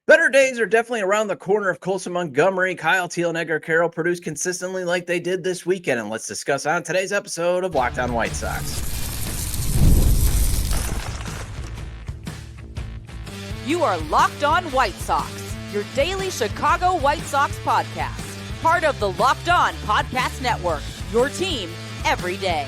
Better days are definitely around the corner if Colson Montgomery, Kyle Teel, and Edgar Quero produce consistently like they did this weekend. And let's discuss on today's episode of Locked On White Sox. You are Locked On White Sox, your daily Chicago White Sox podcast. Part of the Locked On Podcast Network, your team every day.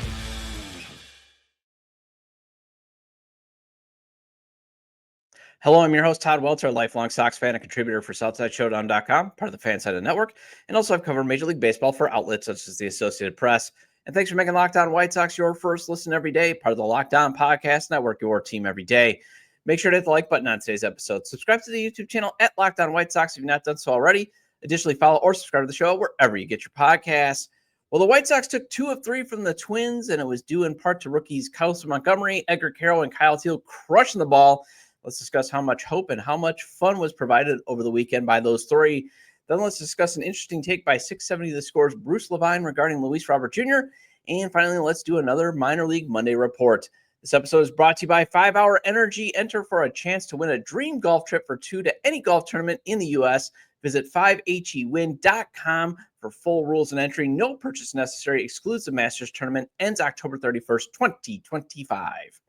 Hello, I'm your host, Todd Welter, a lifelong Sox fan and contributor for SouthsideShowdown.com, part of the Fansided Network, and also I've covered Major League Baseball for outlets such as the Associated Press. And thanks for making Locked On White Sox your first listen every day, part of the Locked On Podcast Network, your team every day. Make sure to hit the like button on today's episode. Subscribe to the YouTube channel at Locked On White Sox if you've not done so already. Additionally, follow or subscribe to the show wherever you get your podcasts. Well, the White Sox took 2 of 3 from the Twins, and it was due in part to rookies Colson Montgomery, Edgar, Quero, and Kyle Teel crushing the ball. Let's discuss how much hope and how much fun was provided over the weekend by those 3. Then let's discuss an interesting take by 670 The Score's Bruce Levine regarding Luis Robert Jr. And finally, let's do another Minor League Monday report. This episode is brought to you by 5 Hour Energy. Enter for a chance to win a dream golf trip for 2 to any golf tournament in the U.S. Visit 5hewin.com for full rules and entry. No purchase necessary. Excludes the Masters tournament. Ends October 31st, 2025.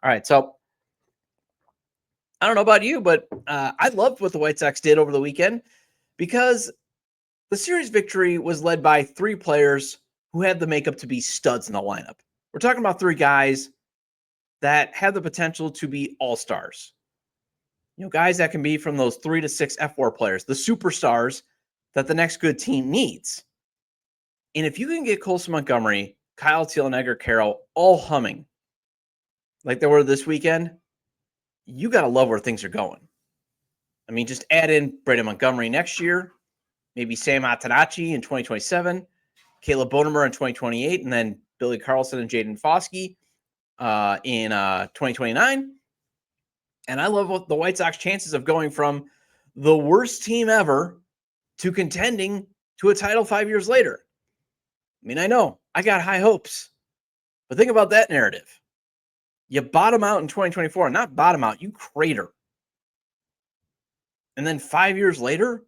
All right, so I don't know about you, but I loved what the White Sox did over the weekend because the series victory was led by 3 players who had the makeup to be studs in the lineup. We're talking about 3 guys that have the potential to be all-stars. You know, guys that can be from those 3 to 6 F4 players, the superstars that the next good team needs. And if you can get Colson Montgomery, Kyle Teel, and Edgar Quero all humming like they were this weekend, you got to love where things are going. I mean, just add in Brandon Montgomery next year, maybe Sam Atanacci in 2027, Caleb Bonemer in 2028, and then Billy Carlson and Jaden Foskey in 2029. And I love what the White Sox chances of going from the worst team ever to contending to a title 5 years later. I mean, I know I got high hopes, but think about that narrative. You bottom out in 2024, not bottom out, you crater. And then 5 years later,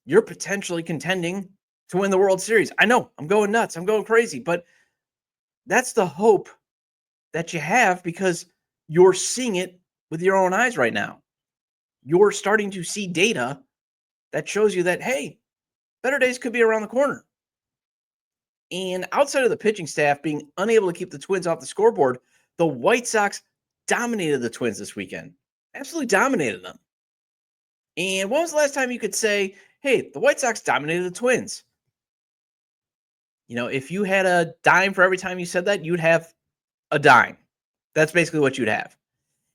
you're potentially contending to win the World Series. I know, I'm going nuts, I'm going crazy, but that's the hope that you have because you're seeing it with your own eyes right now. You're starting to see data that shows you that, hey, better days could be around the corner. And outside of the pitching staff being unable to keep the Twins off the scoreboard, the White Sox dominated the Twins this weekend. Absolutely dominated them. And when was the last time you could say, hey, the White Sox dominated the Twins? You know, if you had a dime for every time you said that, you'd have a dime. That's basically what you'd have.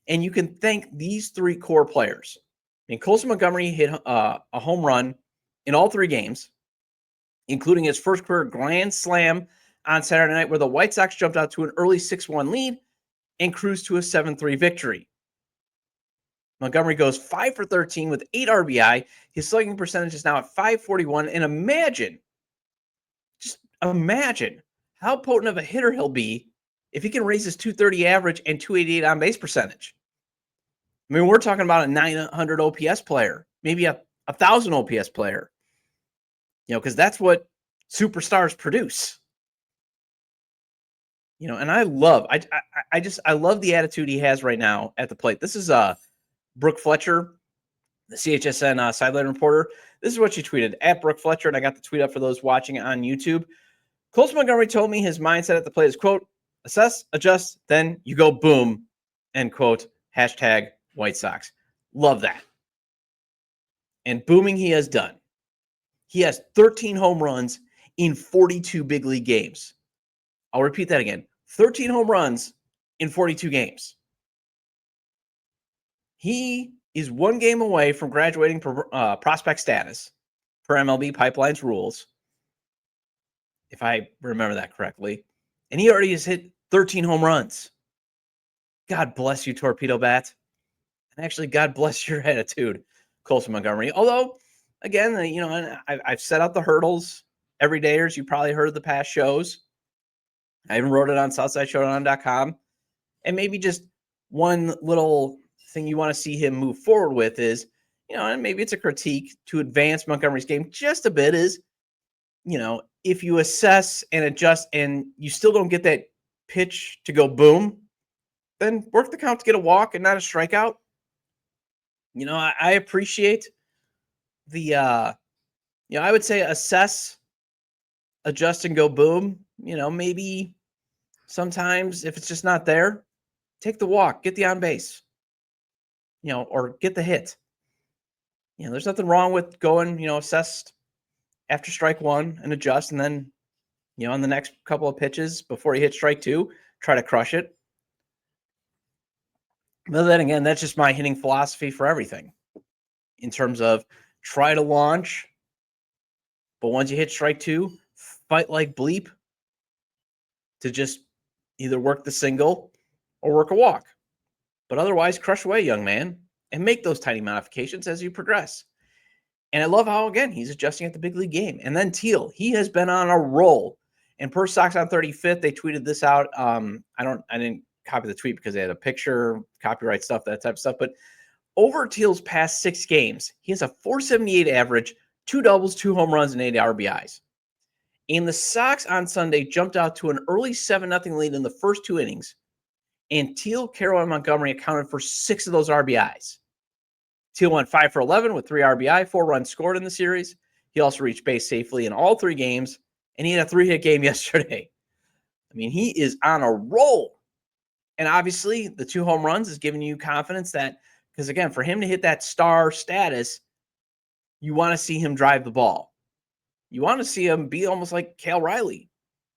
And you can thank these 3 core players. I mean, Colson Montgomery hit a home run in all 3 games, including his first career grand slam on Saturday night, where the White Sox jumped out to an early 6-1 lead and cruised to a 7-3 victory. Montgomery goes 5 for 13 with 8 RBI. His slugging percentage is now at .541. And imagine how potent of a hitter he'll be if he can raise his .230 average and .288 on base percentage. I mean, we're talking about a 900 OPS player, maybe a 1,000 OPS player, you know, because that's what superstars produce. You know, and I love the attitude he has right now at the plate. This is Brooke Fletcher, the CHSN sideline reporter. This is what she tweeted at Brooke Fletcher, and I got the tweet up for those watching on YouTube. Colson Montgomery told me his mindset at the plate is, quote, assess, adjust, then you go boom, end quote, hashtag White Sox. Love that. And booming he has done. He has 13 home runs in 42 big league games. I'll repeat that again. 13 home runs in 42 games. He is 1 game away from graduating prospect status per MLB Pipeline's rules, if I remember that correctly. And he already has hit 13 home runs. God bless you, Torpedo Bat. And actually, God bless your attitude, Colson Montgomery. Although, again, you know, I've set out the hurdles. Everydayers, you probably heard the past shows. I even wrote it on SouthsideShowdown.com. And maybe just one little thing you want to see him move forward with is, and maybe it's a critique to advance Montgomery's game just a bit is, if you assess and adjust and you still don't get that pitch to go boom, then work the count to get a walk and not a strikeout. I appreciate the, I would say assess, adjust, and go boom. Maybe sometimes if it's just not there, take the walk, get the on base, or get the hit. There's nothing wrong with going, assessed after strike one and adjust. And then, on the next couple of pitches before you hit strike two, try to crush it. But then again, that's just my hitting philosophy for everything in terms of try to launch. But once you hit strike two, fight like bleep to just either work the single or work a walk. But otherwise, crush away, young man, and make those tiny modifications as you progress. And I love how, again, he's adjusting at the big league game. And then Teel, he has been on a roll. And per Sox on 35th, they tweeted this out. I didn't copy the tweet because they had a picture, copyright stuff, that type of stuff. But over Teel's past 6 games, he has a .478 average, 2 doubles, 2 home runs, and 8 RBIs. And the Sox on Sunday jumped out to an early 7-0 lead in the first 2 innings. And Teel, Quero, and Montgomery accounted for 6 of those RBIs. Teel went 5 for 11 with 3 RBI, 4 runs scored in the series. He also reached base safely in all 3 games, and he had a 3-hit game yesterday. I mean, he is on a roll. And obviously, the 2 home runs is giving you confidence that, because again, for him to hit that star status, you want to see him drive the ball. You want to see him be almost like Cal Riley.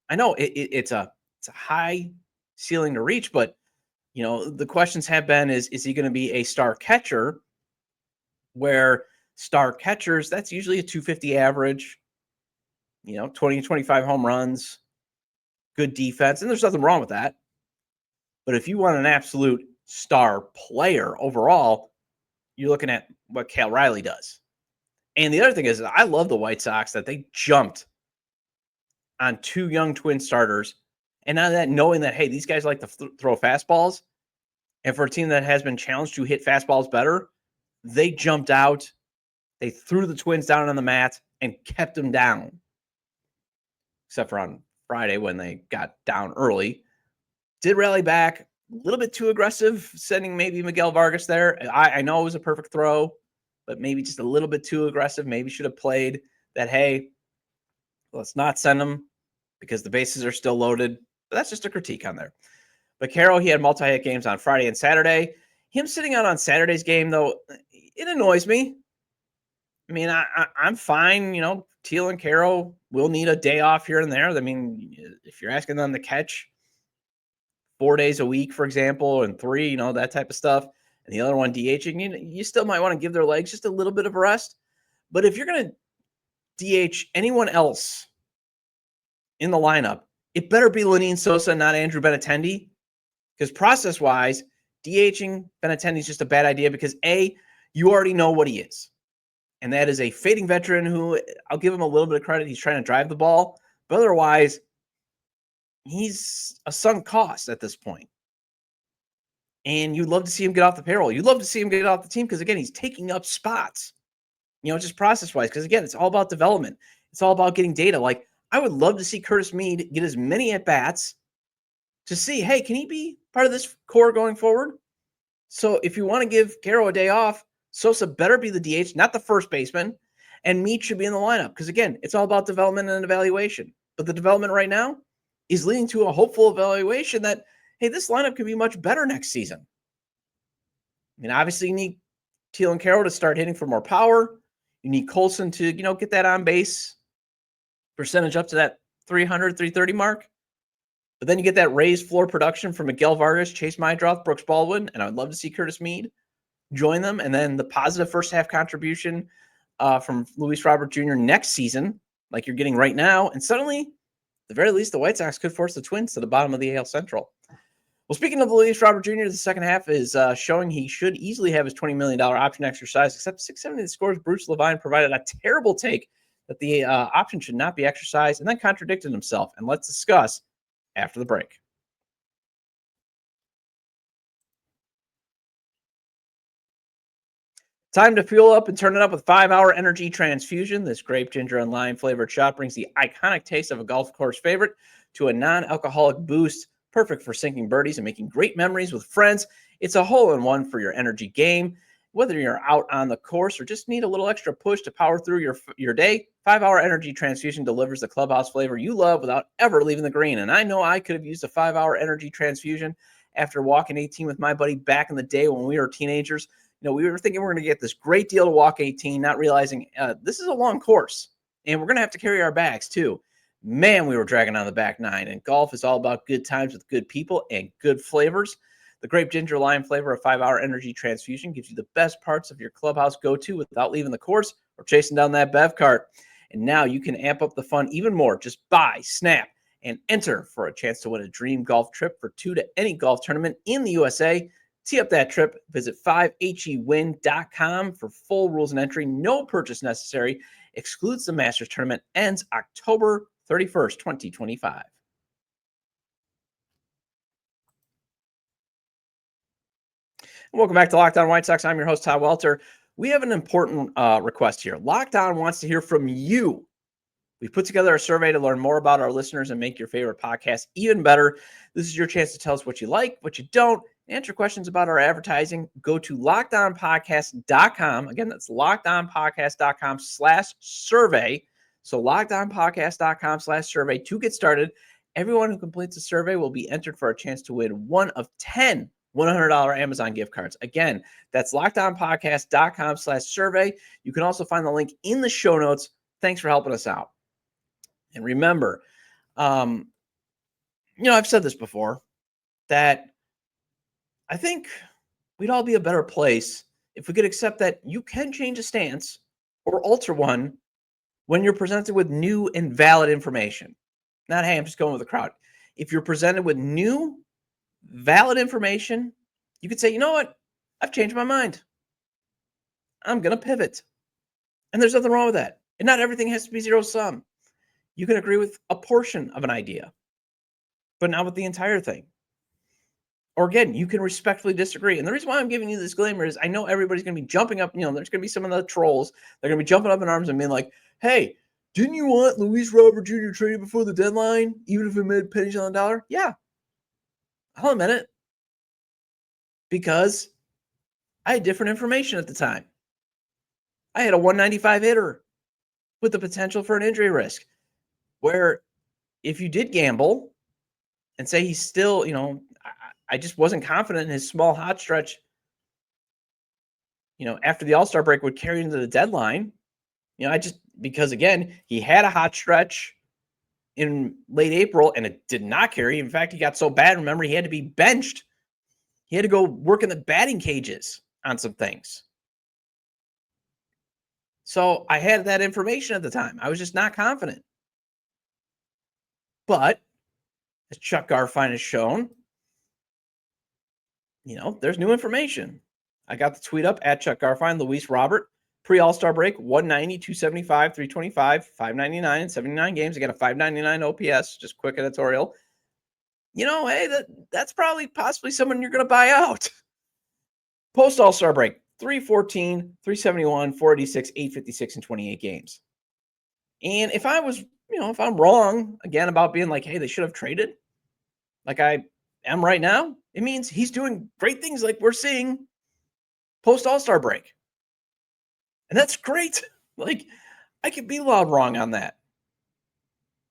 I know it's a high ceiling to reach, but the questions have been, is he going to be a star catcher? Where star catchers, that's usually a 250 average, 20 to 25 home runs, good defense, and there's nothing wrong with that. But if you want an absolute star player overall, you're looking at what Cal Riley does. And the other thing is, I love the White Sox that they jumped on 2 young twin starters. And now that knowing that, hey, these guys like to throw fastballs, and for a team that has been challenged to hit fastballs better, they jumped out. They threw the Twins down on the mat and kept them down. Except for on Friday when they got down early. Did rally back. A little bit too aggressive, sending maybe Miguel Vargas there. I know it was a perfect throw, but maybe just a little bit too aggressive. Maybe should have played that, hey, let's not send them because the bases are still loaded. But that's just a critique on there. But Quero, he had multi-hit games on Friday and Saturday. Him sitting out on Saturday's game, though, it annoys me. I mean, I'm fine. Teel and Quero will need a day off here and there. I mean, if you're asking them to catch 4 days a week, for example, and 3, that type of stuff, and the other one DHing, you still might want to give their legs just a little bit of a rest. But if you're going to DH anyone else in the lineup, it better be Lenyn Sosa, not Andrew Benintendi, because process-wise, DHing Benintendi is just a bad idea because, A, you already know what he is. And that is a fading veteran who, I'll give him a little bit of credit, he's trying to drive the ball. But otherwise, he's a sunk cost at this point. And you'd love to see him get off the payroll. You'd love to see him get off the team because, again, he's taking up spots. Just process-wise. Because, again, it's all about development. It's all about getting data. Like, I would love to see Curtis Mead get as many at-bats to see, hey, can he be part of this core going forward? So if you want to give Quero a day off, Sosa better be the DH, not the first baseman, and Mead should be in the lineup. Because, again, it's all about development and evaluation. But the development right now is leading to a hopeful evaluation that, hey, this lineup could be much better next season. I mean, obviously, you need Teel and Quero to start hitting for more power. You need Colson to, get that on-base percentage up to that 300, 330 mark. But then you get that raised floor production from Miguel Vargas, Chase Meidroth, Brooks Baldwin, and I'd love to see Curtis Mead join them. And then the positive first-half contribution from Luis Robert Jr. next season, like you're getting right now. And suddenly, at the very least, the White Sox could force the Twins to the bottom of the AL Central. Well, speaking of Luis Robert Jr., the second half is showing he should easily have his $20 million option exercise, except 670 scores. Bruce Levine provided a terrible take that the option should not be exercised and then contradicted himself. And let's discuss after the break. Time to fuel up and turn it up with 5-Hour Energy Transfusion. This grape, ginger, and lime flavored shot brings the iconic taste of a golf course favorite to a non-alcoholic boost, perfect for sinking birdies and making great memories with friends. It's a hole-in-one for your energy game. Whether you're out on the course or just need a little extra push to power through your day, 5-Hour Energy Transfusion delivers the clubhouse flavor you love without ever leaving the green. And I know I could have used a 5-Hour Energy Transfusion after walking 18 with my buddy back in the day when we were teenagers. We were thinking we're going to get this great deal to walk 18, not realizing this is a long course, and we're going to have to carry our bags too. Man, we were dragging on the back nine, and golf is all about good times with good people and good flavors. The grape, ginger, lime flavor of 5-Hour Energy Transfusion gives you the best parts of your clubhouse go-to without leaving the course or chasing down that bev cart. And now you can amp up the fun even more. Just buy, snap, and enter for a chance to win a dream golf trip for 2 to any golf tournament in the USA. Tee up that trip. Visit 5hewin.com for full rules and entry. No purchase necessary. Excludes the Masters tournament. Ends October 31st, 2025. Welcome back to Locked On White Sox. I'm your host, Todd Welter. We have an important request here. Locked On wants to hear from you. We've put together a survey to learn more about our listeners and make your favorite podcast even better. This is your chance to tell us what you like, what you don't, answer questions about our advertising. Go to lockedonpodcast.com. Again, that's lockedonpodcast.com/survey. So lockedonpodcast.com/survey to get started. Everyone who completes the survey will be entered for a chance to win one of 10 $100 Amazon gift cards. Again, that's lockedonpodcast.com/survey. You can also find the link in the show notes. Thanks for helping us out. And remember, I've said this before, that I think we'd all be a better place if we could accept that you can change a stance or alter one when you're presented with new and valid information. Not, hey, I'm just going with the crowd. If you're presented with new, valid information, you could say, you know what? I've changed my mind. I'm going to pivot. And there's nothing wrong with that. And not everything has to be zero sum. You can agree with a portion of an idea, but not with the entire thing. Or again, you can respectfully disagree. And the reason why I'm giving you this disclaimer is I know everybody's going to be jumping up. There's going to be some of the trolls. They're going to be jumping up in arms and being like, hey, didn't you want Luis Robert Jr. traded before the deadline, even if it made pennies on the dollar? Yeah, I'll admit it. Because I had different information at the time. I had a 195 hitter with the potential for an injury risk, where if you did gamble and say he's still, I just wasn't confident in his small hot stretch, after the All-Star break would carry into the deadline. Because again, he had a hot stretch in late April and it did not carry. In fact, he got so bad, remember, he had to be benched. He had to go work in the batting cages on some things. So I had that information at the time. I was just not confident. But as Chuck Garfien has shown, there's new information. I got the tweet up at Chuck Garfien, Luis Robert, pre-All-Star break, 190, 275, 325, 599 in 79 games. I got a 599 OPS, just quick editorial. Hey, that's probably possibly someone you're going to buy out. Post All-Star break, 314, 371, 486, 856 in 28 games. And if I was, if I'm wrong again about being like, hey, they should have traded, like I am right now, it means he's doing great things like we're seeing post All-Star break. And that's great. Like, I could be loud wrong on that.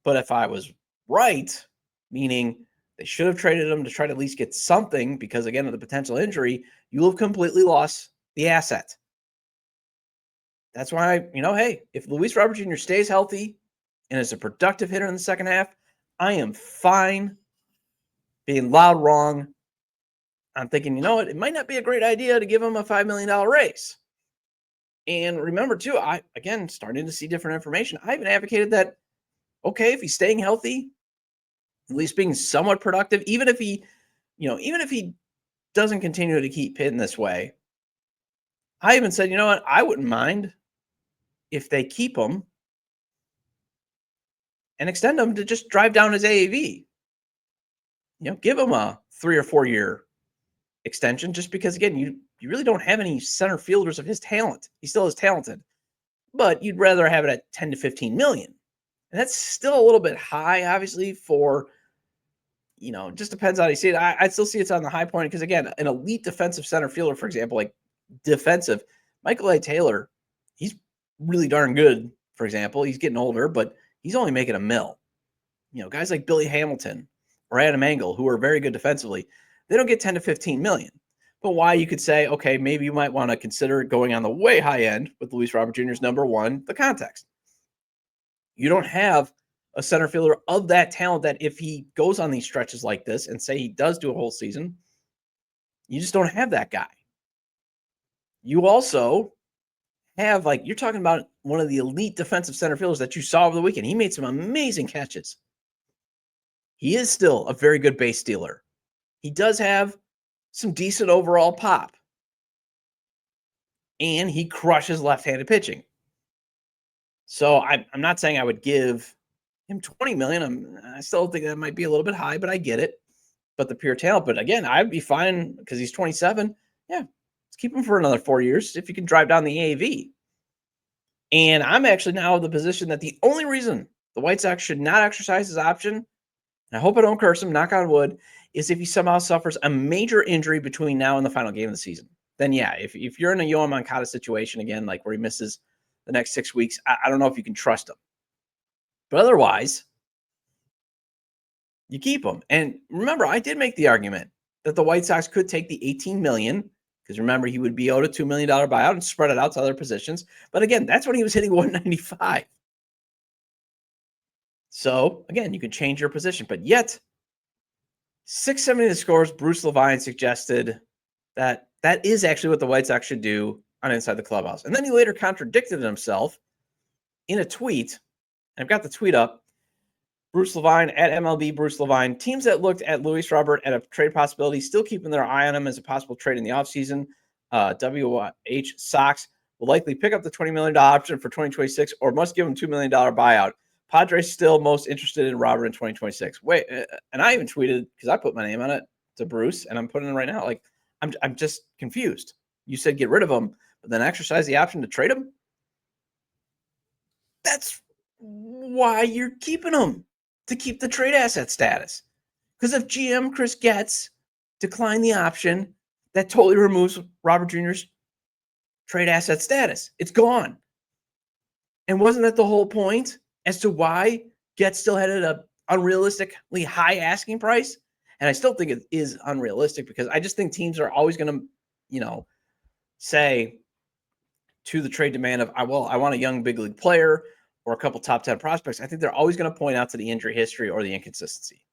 But if I was right, meaning they should have traded him to try to at least get something because, again, of the potential injury, you'll have completely lost the asset. That's why, hey, if Luis Robert Jr. stays healthy and is a productive hitter in the second half, I am fine being loud wrong. I'm thinking, it might not be a great idea to give him a $5 million raise. And remember, too, starting to see different information. I even advocated that, okay, if he's staying healthy, at least being somewhat productive, even if he doesn't continue to keep hitting this way, I even said, I wouldn't mind if they keep him and extend him to just drive down his AAV. Give him a 3 or 4 year extension just because, again, you really don't have any center fielders of his talent. He still is talented, but you'd rather have it at 10 to 15 million. And that's still a little bit high, obviously, for, just depends on how you see it. I'd still see it's on the high point because, again, an elite defensive center fielder, for example, like defensive, Michael A. Taylor, he's really darn good, for example. He's getting older, but he's only making $1 million. Guys like Billy Hamilton or Adam Engel, who are very good defensively, they don't get 10 to 15 million. But why, you could say, okay, maybe you might want to consider going on the way high end with Luis Robert Jr.'s number one, the context. You don't have a center fielder of that talent that if he goes on these stretches like this and say he does do a whole season, you just don't have that guy. You also have, you're talking about one of the elite defensive center fielders that you saw over the weekend. He made some amazing catches. He is still a very good base stealer. He does have some decent overall pop. And he crushes left-handed pitching. So I'm not saying I would give him $20 million. I still think that might be a little bit high, but I get it. But the pure talent. But again, I'd be fine because he's 27. Yeah, let's keep him for another 4 years if you can drive down the AAV. And I'm actually now in the position that the only reason the White Sox should not exercise his option, and I hope I don't curse him, knock on wood, is if he somehow suffers a major injury between now and the final game of the season. Then, yeah, if you're in a Yoan Moncada situation again, like where he misses the next 6 weeks, I don't know if you can trust him. But otherwise, you keep him. And remember, I did make the argument that the White Sox could take the $18 million, because remember, he would be owed a $2 million buyout and spread it out to other positions. But again, that's when he was hitting 195. So again, you can change your position. But yet, 670 the scores, Bruce Levine suggested that is actually what the White Sox should do on Inside the Clubhouse. And then he later contradicted himself in a tweet. I've got the tweet up. Bruce Levine at MLB Bruce Levine. Teams that looked at Luis Robert at a trade possibility still keeping their eye on him as a possible trade in the offseason. WH Sox will likely pick up the $20 million option for 2026 or must give him $2 million buyout. Padres still most interested in Robert in 2026. Wait, and I even tweeted, because I put my name on it, to Bruce, and I'm putting it right now. I'm just confused. You said get rid of him, but then exercise the option to trade him? That's why you're keeping him, to keep the trade asset status. Because if GM Chris Getz declined the option, that totally removes Robert Jr.'s trade asset status. It's gone. And wasn't that the whole point as to why Getz still had an unrealistically high asking price? And I still think it is unrealistic because I just think teams are always going to, say to the trade demand of, I want a young big league player or a couple top 10 prospects. I think they're always going to point out to the injury history or the inconsistency.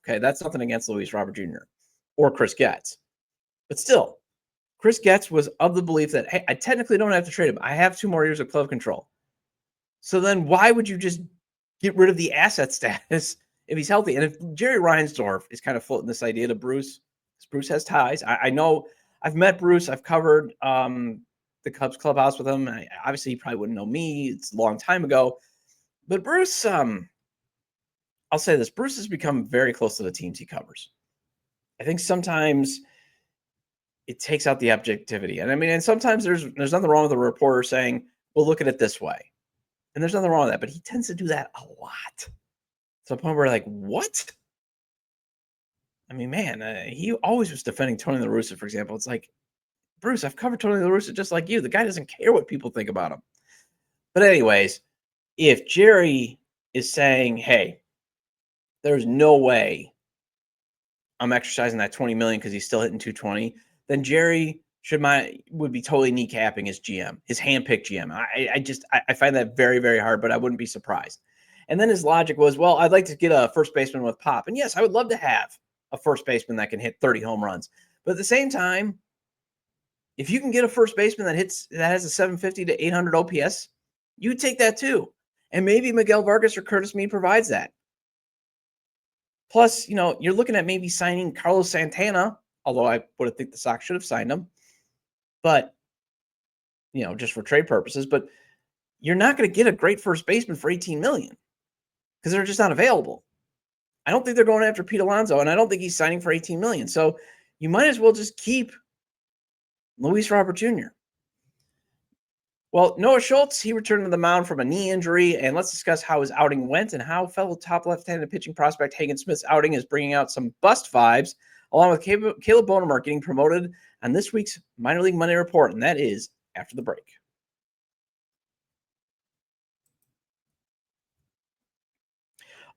Okay, that's nothing against Luis Robert Jr. or Chris Getz. But still, Chris Getz was of the belief that, hey, I technically don't have to trade him. I have 2 more years of club control. So then why would you just get rid of the asset status if he's healthy? And if Jerry Reinsdorf is kind of floating this idea to Bruce, because Bruce has ties. I know I've met Bruce. I've covered the Cubs clubhouse with him. Obviously, he probably wouldn't know me. It's a long time ago. But Bruce, I'll say this. Bruce has become very close to the teams he covers. I think sometimes it takes out the objectivity. And sometimes there's nothing wrong with a reporter saying, well, look at it this way. And there's nothing wrong with that. But he tends to do that a lot. To a point where what? He always was defending Tony La Russa, for example. It's like, Bruce, I've covered Tony La Russa just like you. The guy doesn't care what people think about him. But anyways, if Jerry is saying, hey, there's no way I'm exercising that $20 million because he's still hitting 220, then Jerry would be totally kneecapping his GM, his handpicked GM. I find that very, very hard, but I wouldn't be surprised. And then his logic was, well, I'd like to get a first baseman with pop. And yes, I would love to have a first baseman that can hit 30 home runs. But at the same time, if you can get a first baseman that has a 750 to 800 OPS, you take that too. And maybe Miguel Vargas or Curtis Mead provides that. Plus, you're looking at maybe signing Carlos Santana, although I would think the Sox should have signed him. But, just for trade purposes. But you're not going to get a great first baseman for $18 million because they're just not available. I don't think they're going after Pete Alonso, and I don't think he's signing for $18 million. So you might as well just keep Luis Robert Jr. Well, Noah Schultz, he returned to the mound from a knee injury, and let's discuss how his outing went and how fellow top left-handed pitching prospect Hagen Smith's outing is bringing out some bust vibes, along with Caleb Bonemer getting promoted on this week's Minor League Monday Report, and that is after the break.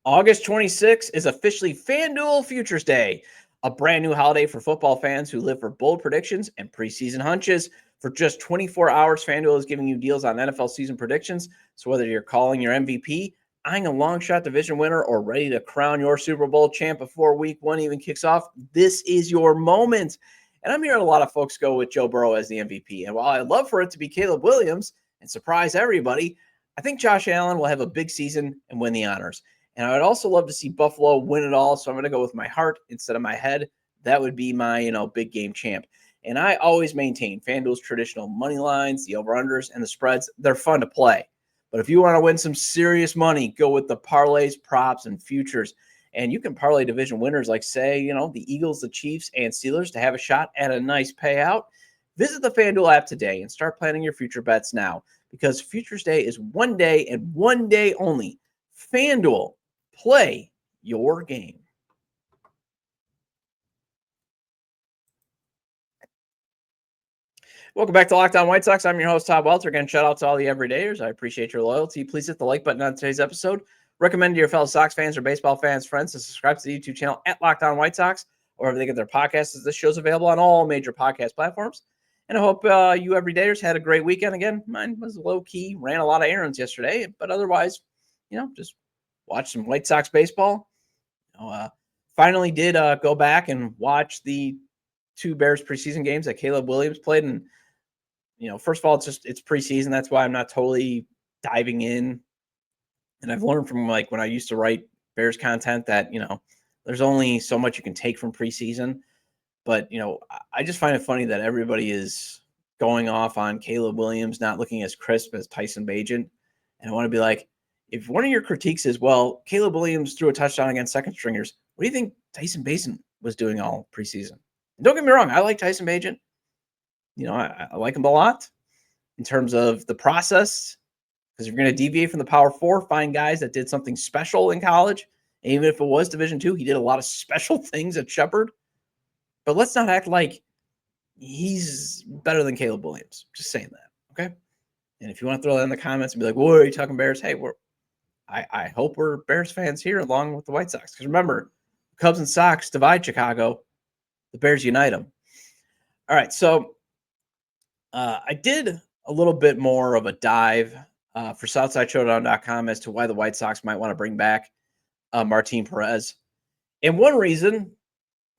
August 26th is officially FanDuel Futures Day, a brand new holiday for football fans who live for bold predictions and preseason hunches. For just 24 hours, FanDuel is giving you deals on NFL season predictions. So whether you're calling your MVP, eyeing a long shot division winner, or ready to crown your Super Bowl champ before week one even kicks off, this is your moment. And I'm hearing a lot of folks go with Joe Burrow as the MVP. And while I'd love for it to be Caleb Williams and surprise everybody, I think Josh Allen will have a big season and win the honors. And I would also love to see Buffalo win it all. So I'm going to go with my heart instead of my head. That would be my, big game champ. And I always maintain FanDuel's traditional money lines, the over-unders, and the spreads. They're fun to play. But if you want to win some serious money, go with the parlays, props, and futures. And you can parlay division winners like, say, the Eagles, the Chiefs, and Steelers to have a shot at a nice payout. Visit the FanDuel app today and start planning your future bets now, because Futures Day is one day and one day only. FanDuel, play your game. Welcome back to Locked On White Sox. I'm your host, Todd Welter. Again, shout out to all the everydayers. I appreciate your loyalty. Please hit the like button on today's episode. Recommend to your fellow Sox fans or baseball fans, friends, to subscribe to the YouTube channel at Locked On White Sox, or wherever they get their podcasts, as this show's available on all major podcast platforms. And I hope you everydayers had a great weekend. Again, mine was low-key, ran a lot of errands yesterday, but otherwise, just watch some White Sox baseball. Finally did go back and watch the 2 Bears preseason games that Caleb Williams played. And, first of all, it's preseason. That's why I'm not totally diving in. And I've learned from when I used to write Bears content that, there's only so much you can take from preseason. But, I just find it funny that everybody is going off on Caleb Williams not looking as crisp as Tyson Bagent. And I want to be like, if one of your critiques is, well, Caleb Williams threw a touchdown against second stringers, what do you think Tyson Bagent was doing all preseason? And don't get me wrong, I like Tyson Bagent. I like him a lot in terms of the process, because if you're going to deviate from the Power 4, find guys that did something special in college. And even if it was Division II, he did a lot of special things at Shepherd. But let's not act like he's better than Caleb Williams. Just saying that, okay? And if you want to throw that in the comments and be like, "Whoa, are you talking Bears?" Hey, I hope we're Bears fans here along with the White Sox. Because remember, Cubs and Sox divide Chicago. The Bears unite them. All right, so I did a little bit more of a dive for SouthsideShowdown.com as to why the White Sox might want to bring back Martin Perez. And one reason,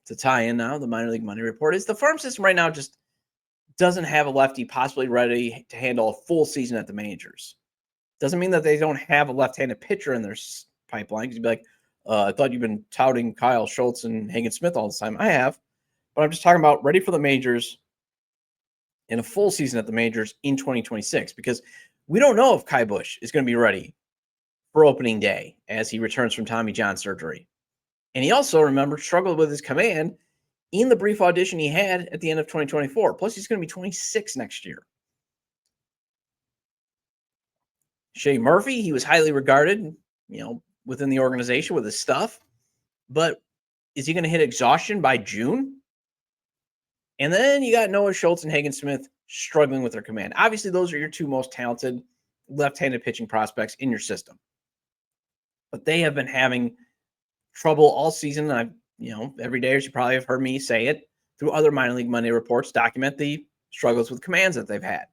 to tie in now the Minor League Monday Report, is the farm system right now just doesn't have a lefty possibly ready to handle a full season at the majors. Doesn't mean that they don't have a left-handed pitcher in their pipeline. Because you'd be like, I thought you've been touting Kyle Schultz and Hagen Smith all the time. I have. But I'm just talking about ready for the majors in a full season at the majors in 2026. Because we don't know if Kai Busch is going to be ready for opening day as he returns from Tommy John surgery. And he also, remember, struggled with his command in the brief audition he had at the end of 2024. Plus, he's going to be 26 next year. Shea Murphy, he was highly regarded, within the organization with his stuff. But is he going to hit exhaustion by June? And then you got Noah Schultz and Hagen Smith struggling with their command. Obviously, those are your 2 most talented left-handed pitching prospects in your system. But they have been having trouble all season. I've, every day, as you probably have heard me say it, through other Minor League Monday reports, document the struggles with commands that they've had.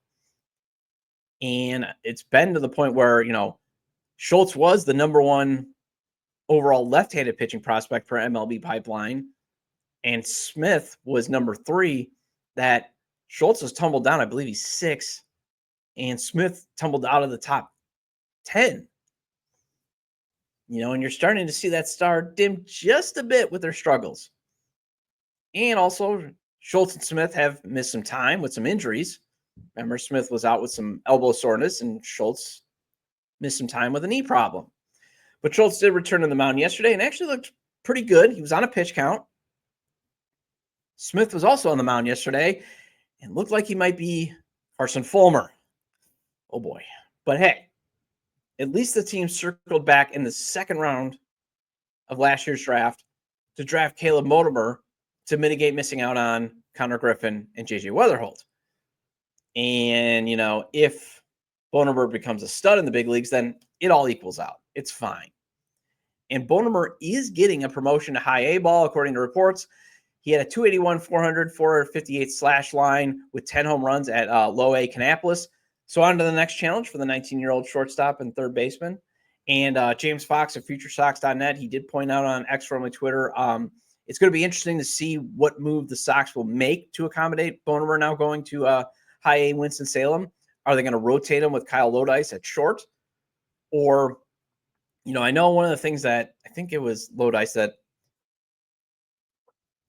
And it's been to the point where, Schultz was the number 1 overall left-handed pitching prospect per MLB pipeline. And Smith was number 3. That Schultz has tumbled down. I believe he's 6. And Smith tumbled out of the top 10. And you're starting to see that star dim just a bit with their struggles. And also, Schultz and Smith have missed some time with some injuries. Remember, Smith was out with some elbow soreness, and Schultz missed some time with a knee problem. But Schultz did return to the mound yesterday and actually looked pretty good. He was on a pitch count. Smith was also on the mound yesterday and looked like he might be Carson Fulmer. Oh boy. But hey, at least the team circled back in the second round of last year's draft to draft Caleb Bonemer to mitigate missing out on Connor Griffin and JJ Weatherholt. And, if Bonemer becomes a stud in the big leagues, then it all equals out. It's fine. And Bonemer is getting a promotion to high A ball, according to reports. He had a 281, 400, 458 slash line with 10 home runs at low A Kannapolis. So on to the next challenge for the 19-year-old shortstop and third baseman. And James Fox of FutureSox.net, he did point out on X, formerly Twitter, it's going to be interesting to see what move the Sox will make to accommodate Bonemer now going to high A Winston-Salem. Are they going to rotate him with Kyle Lodice at short? Or, I know one of the things that I think it was Lodice that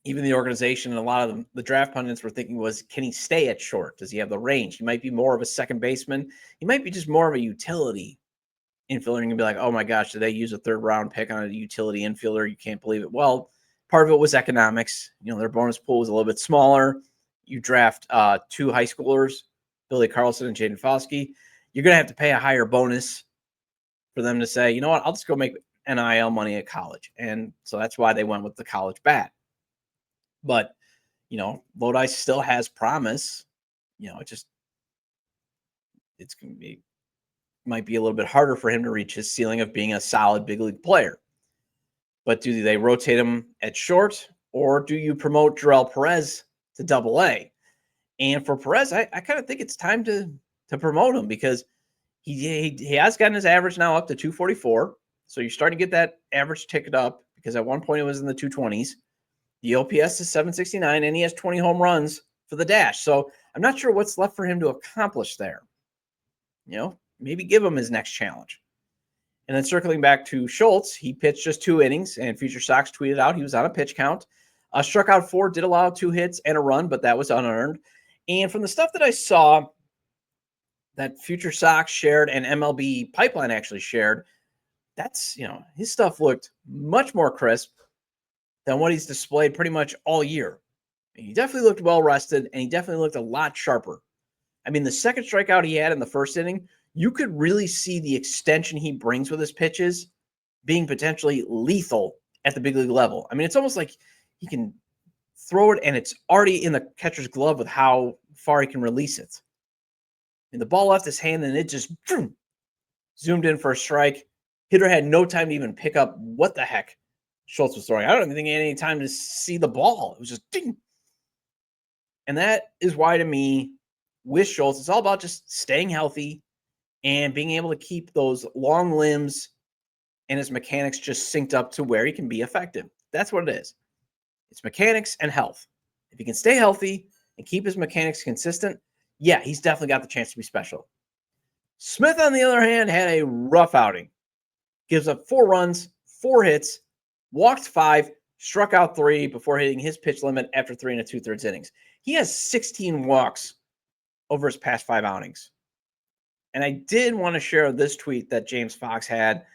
even the organization and a lot of the draft pundits were thinking was, can he stay at short? Does he have the range? He might be more of a second baseman. He might be just more of a utility infielder and be like, oh my gosh, did they use a third round pick on a utility infielder? You can't believe it. Well, part of it was economics. Their bonus pool was a little bit smaller. You draft two high schoolers, Billy Carlson and Jaden Foskey. You're going to have to pay a higher bonus for them to say, you know what, I'll just go make NIL money at college. And so that's why they went with the college bat. But, Lodi still has promise. It's going to be, might be a little bit harder for him to reach his ceiling of being a solid big league player. But do they rotate him at short, or do you promote Jarrell Perez to Double A? And for Perez, I kind of think it's time to promote him because he has gotten his average now up to 244. So you're starting to get that average ticket up because at one point it was in the 220s. The OPS is 769, and he has 20 home runs for the dash. So I'm not sure what's left for him to accomplish there. Maybe give him his next challenge. And then circling back to Schultz, he pitched just 2 innings, and Future Sox tweeted out he was on a pitch count. Struck out 4, did allow 2 hits and a run, but that was unearned. And from the stuff that I saw that Future Sox shared and MLB Pipeline actually shared, that's, his stuff looked much more crisp than what he's displayed pretty much all year. He definitely looked well-rested, and he definitely looked a lot sharper. I mean, the second strikeout he had in the first inning, you could really see the extension he brings with his pitches being potentially lethal at the big league level. I mean, it's almost like he can throw it, and it's already in the catcher's glove with how far he can release it. And the ball left his hand, and it just zoomed in for a strike. Hitter had no time to even pick up what the heck Schultz was throwing. I don't even think he had any time to see the ball. It was just ding. And that is why, to me, with Schultz, it's all about just staying healthy and being able to keep those long limbs and his mechanics just synced up to where he can be effective. That's what it is. It's mechanics and health. If he can stay healthy and keep his mechanics consistent, yeah, he's definitely got the chance to be special. Smith, on the other hand, had a rough outing. Gives up 4 runs, 4 hits, walked 5, struck out 3 before hitting his pitch limit after 3 2/3 innings. He has 16 walks over his past 5 outings. And I did want to share this tweet that James Fox had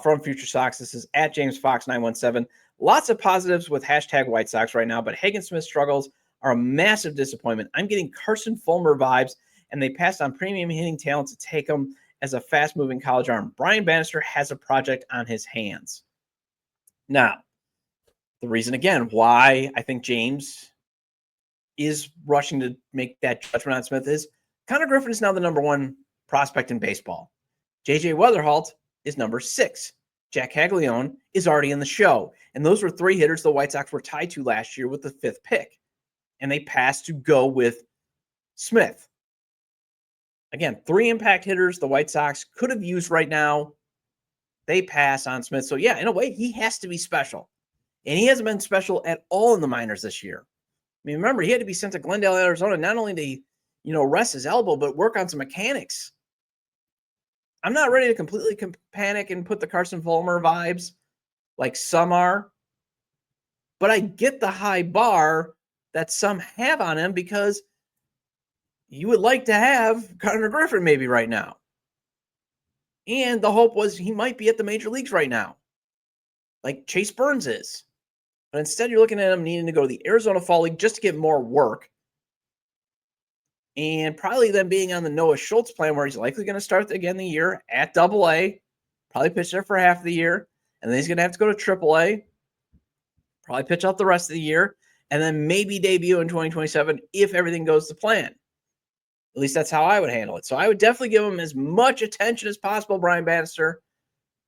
from Future Sox. This is at James Fox 917. Lots of positives with hashtag White Sox right now, but Hagen Smith struggles are a massive disappointment. I'm getting Carson Fulmer vibes, and they passed on premium hitting talent to take him as a fast-moving college arm. Brian Bannister has a project on his hands. Now, the reason, again, why I think James is rushing to make that judgment on Smith is Connor Griffin is now the number 1 prospect in baseball. JJ Weatherholt is number 6. Jack Caglione is already in the show. And those were 3 hitters the White Sox were tied to last year with the 5th pick. And they passed to go with Smith. Again, 3 impact hitters the White Sox could have used right now. They pass on Smith. So, yeah, in a way, he has to be special. And he hasn't been special at all in the minors this year. I mean, remember, he had to be sent to Glendale, Arizona, not only to, rest his elbow, but work on some mechanics. I'm not ready to completely panic and put the Carson Fulmer vibes like some are. But I get the high bar that some have on him because you would like to have Connor Griffin maybe right now. And the hope was he might be at the major leagues right now, like Chase Burns is. But instead, you're looking at him needing to go to the Arizona Fall League just to get more work. And probably then being on the Noah Schultz plan where he's likely going to start again the year at AA, probably pitch there for half the year. And then he's going to have to go to AAA, probably pitch out the rest of the year, and then maybe debut in 2027 if everything goes to plan. At least that's how I would handle it. So I would definitely give him as much attention as possible, Brian Bannister,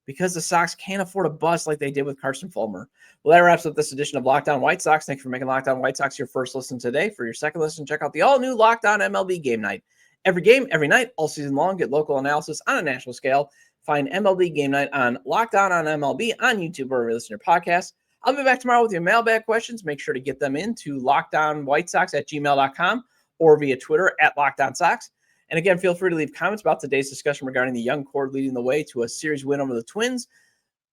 because the Sox can't afford a bust like they did with Carson Fulmer. Well, that wraps up this edition of Locked On White Sox. Thanks for making Locked On White Sox your first listen today. For your second listen, check out the all-new Locked On MLB Game Night. Every game, every night, all season long, get local analysis on a national scale. Find MLB Game Night on Locked On MLB on YouTube or listen to your podcast. I'll be back tomorrow with your mailbag questions. Make sure to get them into lockedonwhitesox@gmail.com or via Twitter at LockedOnSox. And again, feel free to leave comments about today's discussion regarding the young cord leading the way to a series win over the Twins,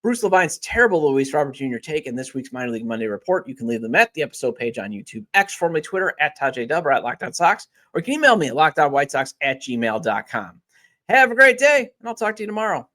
Bruce Levine's terrible Luis Robert Jr. take, and this week's Minor League Monday report. You can leave them at the episode page on YouTube, X, formerly Twitter, at ToddJW or at LockedOnSox, or you can email me at LockedOnWhiteSox@gmail.com. Have a great day, and I'll talk to you tomorrow.